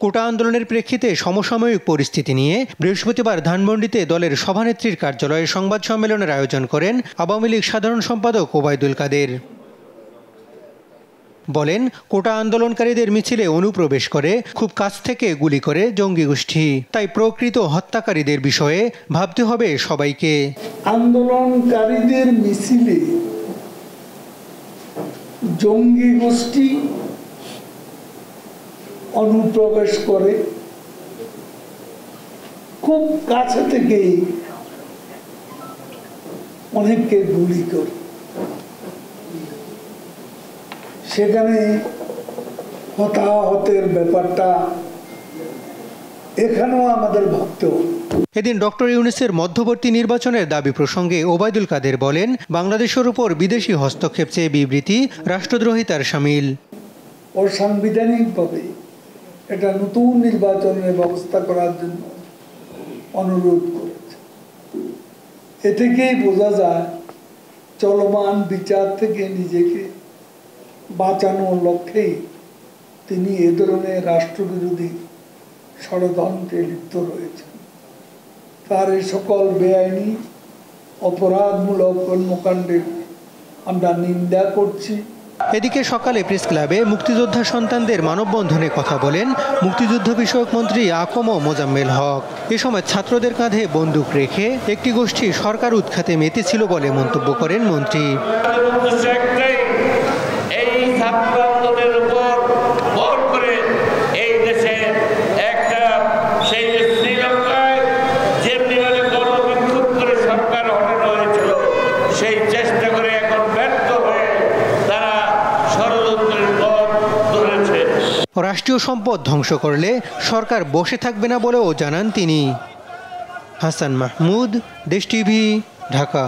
কোটা আন্দোলনের প্রেক্ষিতে সমসাময়িক পরিস্থিতি নিয়ে বৃহস্পতিবার ধানমন্ডিতে দলের সভানেত্রীর কার্যালয়ে সংবাদ সম্মেলনের আয়োজন করেন আওয়ামী লীগ সাধারণ সম্পাদক ওবায়দুল কাদের। বলেন, কোটা আন্দোলনকারীদের মিছিলে অনুপ্রবেশ করে খুব কাছ থেকে গুলি করে জঙ্গি গোষ্ঠী, তাই প্রকৃত হত্যাকারীদের বিষয়ে ভাবতে হবে সবাইকে। আন্দোলনকারীদের মিছিলে জঙ্গি গোষ্ঠী অনুপ্রবেশ করে খুব কাছে থেকেই অনেককে গুলি করে, সেখানে হতাহতের ব্যাপারটা এখানেও আমাদের ভাবতে হবে। এদিন ডক্টর ইউনূসের মধ্যবর্তী নির্বাচনের দাবি প্রসঙ্গে ওবায়দুল কাদের বলেন, বাংলাদেশের উপর বিদেশি হস্তক্ষেপ চেয়ে বিবৃতি রাষ্ট্রদ্রোহিতার শামিল। অসাংবিধানিকভাবে এটা নতুন নির্বাচনের ব্যবস্থা করার জন্য অনুরোধ করেছে। এ থেকেই বোঝা যায় চলমান বিচার থেকে নিজেকে বাঁচানোর লক্ষ্যেই তিনি এ ধরনের রাষ্ট্রবিরোধী ষড়যন্ত্রে লিপ্ত রয়েছেন। তার এই সকল বেআইনি অপরাধমূলক কর্মকাণ্ডের আমরা নিন্দা করছি। এদিকে সকালে প্রেস ক্লাবে মুক্তিযোদ্ধা সন্তানদের মানববন্ধনে কথা বলেন মুক্তিযুদ্ধ বিষয়ক মন্ত্রী আকম মোজাম্মেল হক। এ সময় ছাত্রদের কাঁধে বন্দুক রেখে একটি গোষ্ঠী সরকার উৎখাতে মেতেছিল বলে মন্তব্য করেন মন্ত্রী। রাষ্ট্রীয় সম্পদ ধ্বংস করলে সরকার বসে থাকবে না বলেও জানান তিনি। হাসান মাহমুদ, দেশ টিভি, ঢাকা।